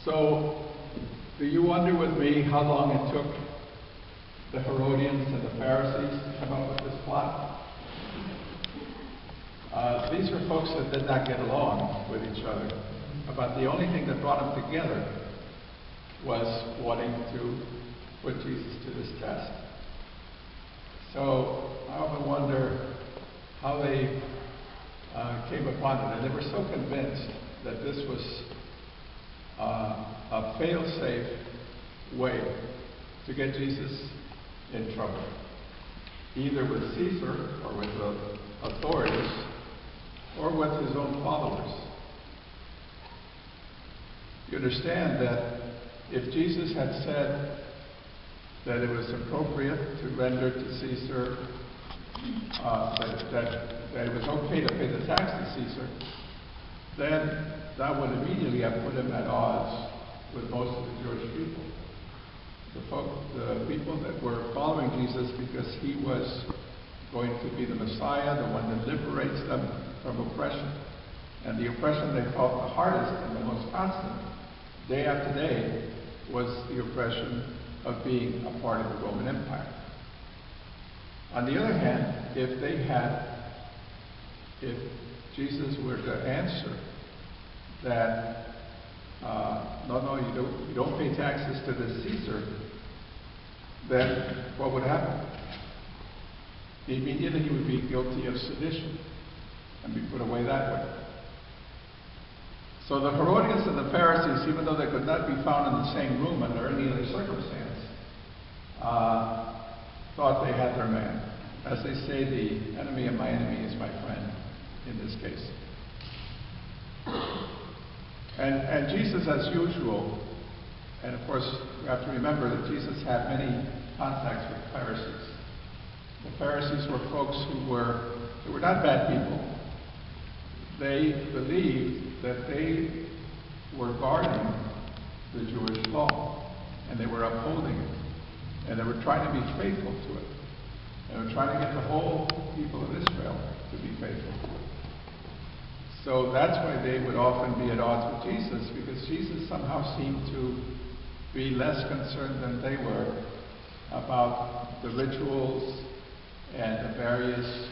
So, do you wonder with me how long it took the Herodians and the Pharisees to come up with this plot? These were folks that did not get along with each other, but the only thing that brought them together was wanting to put Jesus to this test. So I often wonder how they came upon it, and they were so convinced that this was a fail-safe way to get Jesus in trouble, either with Caesar or with the authorities or with his own followers. You understand that if Jesus had said that it was appropriate to render to Caesar, that it was okay to pay the tax to Caesar, then that would immediately have put him at odds with most of the Jewish people. The people that were following Jesus because he was going to be the Messiah, the one that liberates them from oppression. And the oppression they felt the hardest and the most constant, day after day, was the oppression of being a part of the Roman Empire. On the other hand, if Jesus were to answer that, no, you don't pay taxes to the Caesar, then what would happen? Immediately he would be guilty of sedition and be put away that way. So the Herodians and the Pharisees, even though they could not be found in the same room under any other circumstance, thought they had their man. As they say, the enemy of my enemy is my friend in this case. And Jesus, as usual, and of course we have to remember that Jesus had many contacts with Pharisees. The Pharisees were folks who were not bad people. They believed that they were guarding the Jewish law, and they were upholding it, and they were trying to be faithful to it. They were trying to get the whole people of Israel to be faithful to it. So that's why they would often be at odds with Jesus, because Jesus somehow seemed to be less concerned than they were about the rituals and the various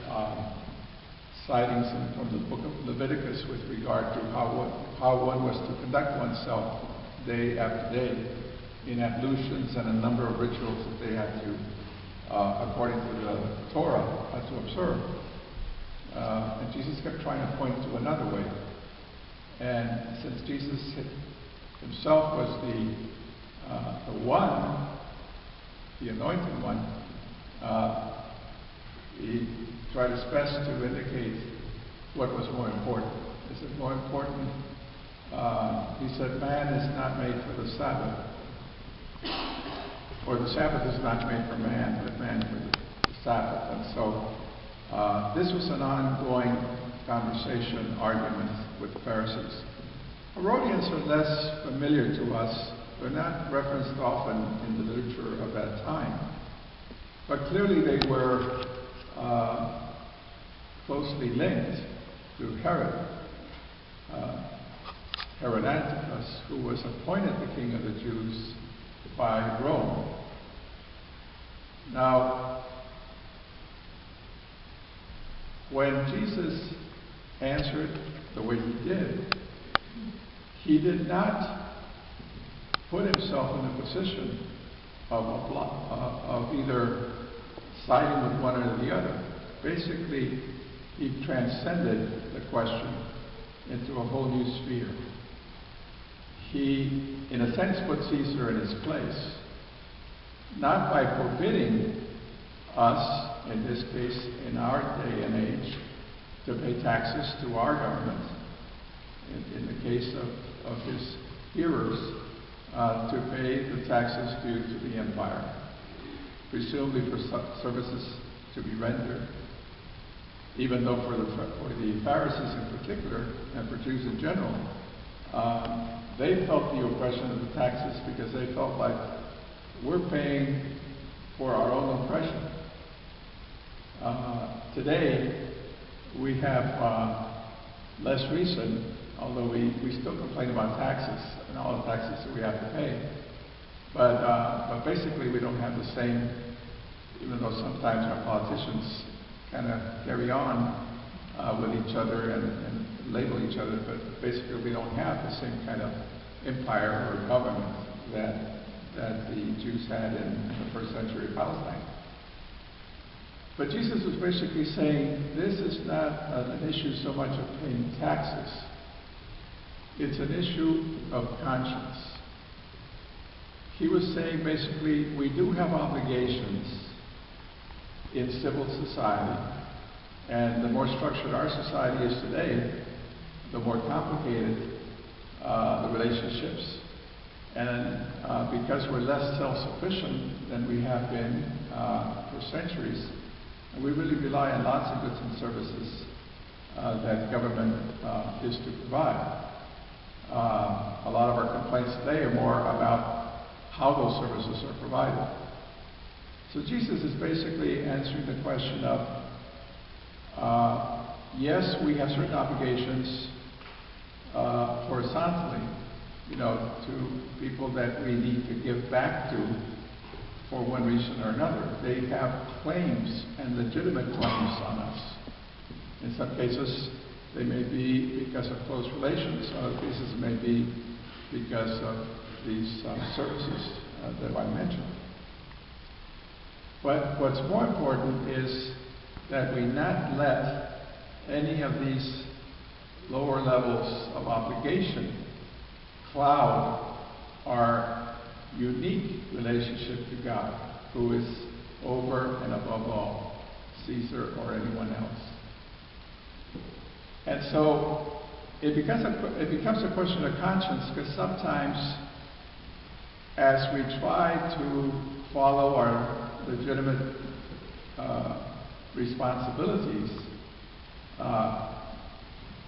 sightings from the book of Leviticus with regard to how one was to conduct oneself day after day in ablutions and a number of rituals that they had to, according to the Torah, had to observe. And Jesus kept trying to point to another way. And since Jesus himself was the one, the anointed one, he tried his best to indicate what was more important. Is it more important? He said, man is not made for the Sabbath, or the Sabbath is not made for man, but man for the Sabbath. And so this was an ongoing conversation, argument with the Pharisees. Herodians are less familiar to us. They're not referenced often in the literature of that time. But clearly they were closely linked to Herod. Herod Antipas, who was appointed the king of the Jews by Rome. Now, when Jesus answered the way he did not put himself in a position of either siding with one or the other. Basically, he transcended the question into a whole new sphere. He, in a sense, put Caesar in his place, not by forbidding us, in this case, in our day and age, to pay taxes to our government, in the case of his hearers, to pay the taxes due to the empire, presumably for services to be rendered, even though for the Pharisees in particular, and for Jews in general, they felt the oppression of the taxes because they felt like we're paying for our own oppression. Today, we have less reason although we still complain about taxes and all the taxes that we have to pay. But basically we don't have the same, even though sometimes our politicians kind of carry on with each other and label each other, but basically we don't have the same kind of empire or government that the Jews had in the first century of Palestine. But Jesus was basically saying this is not an issue so much of paying taxes. It's an issue of conscience. He was saying basically we do have obligations in civil society, and the more structured our society is today, the more complicated the relationships. And because we're less self-sufficient than we have been for centuries, and we really rely on lots of goods and services that government is to provide. A lot of our complaints today are more about how those services are provided. So Jesus is basically answering the question of, yes, we have certain obligations horizontally, to people that we need to give back to for one reason or another. They have claims and legitimate claims on us. In some cases, they may be because of close relations. In other cases, it may be because of these services that I mentioned. But what's more important is that we not let any of these lower levels of obligation cloud our unique relationship to God, who is over and above all, Caesar or anyone else. And so it becomes a question of conscience, because sometimes as we try to follow our legitimate responsibilities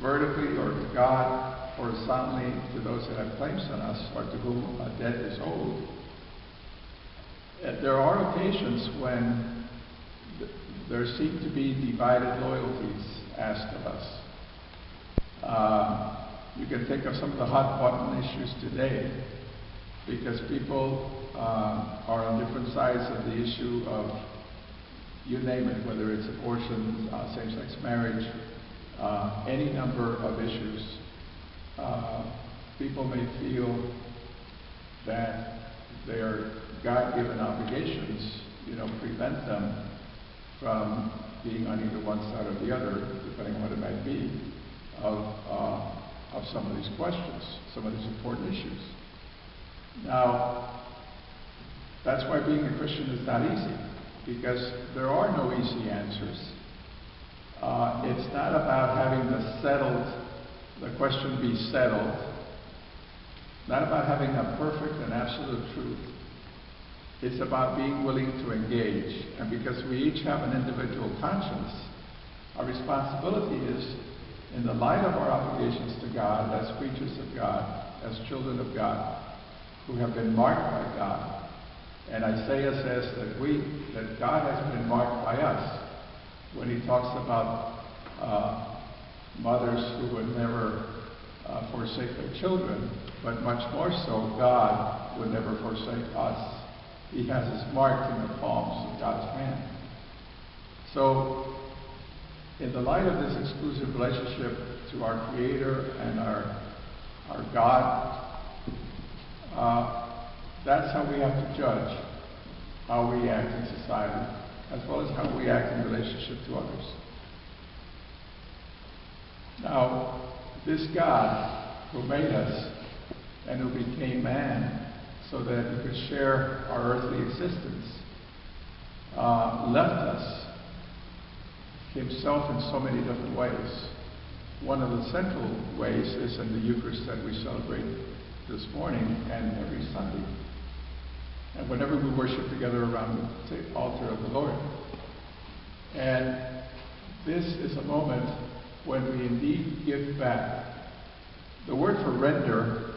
vertically or to God, horizontally to those that have claims on us or to whom a debt is owed, there are occasions when there seem to be divided loyalties asked of us. You can think of some of the hot button issues today, because people are on different sides of the issue of, you name it, whether it's abortion, same-sex marriage, any number of issues. People may feel that their God-given obligations, prevent them from being on either one side or the other, depending on what it might be, of some of these questions, some of these important issues. Now, that's why being a Christian is not easy, because there are no easy answers. It's not about having the question be settled, not about having a perfect and absolute truth. It's about being willing to engage. And because we each have an individual conscience, our responsibility is, in the light of our obligations to God, as creatures of God, as children of God, who have been marked by God. And Isaiah says that God has been marked by us when he talks about mothers who would never forsake their children, but much more so, God would never forsake us. He has us marked in the palms of God's hand. So, in the light of this exclusive relationship to our Creator and our God, that's how we have to judge how we act in society, as well as how we act in relationship to others. Now, this God who made us and who became man so that he could share our earthly existence, left us himself in so many different ways. One of the central ways is in the Eucharist that we celebrate this morning and every Sunday, and whenever we worship together around the altar of the Lord. And this is a moment when we indeed give back. The word for render,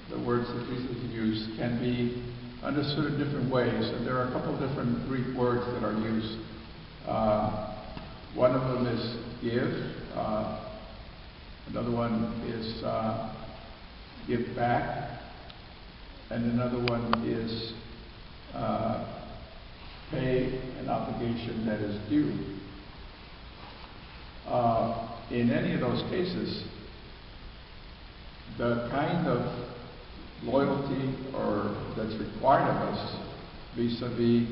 the words that Jesus used, can be understood in different ways, and there are a couple of different Greek words that are used. One of them is give, Another one is give back. And another one is pay an obligation that is due. In any of those cases, the kind of loyalty that's required of us vis-a-vis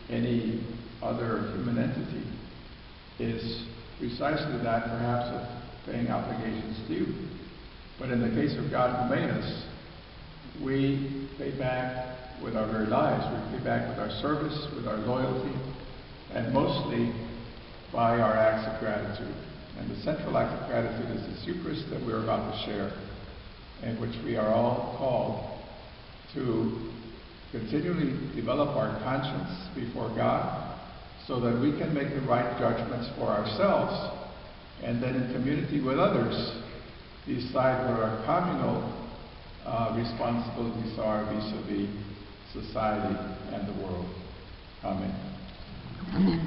any other human entity is precisely that, perhaps, of paying obligations due. But in the case of God who made us, we pay back with our very lives. We pay back with our service, with our loyalty, and mostly by our acts of gratitude. And the central act of gratitude is this Eucharist that we're about to share, in which we are all called to continually develop our conscience before God so that we can make the right judgments for ourselves, and then in community with others decide what our communal responsibilities are vis-a-vis society and the world. Amen. Amen.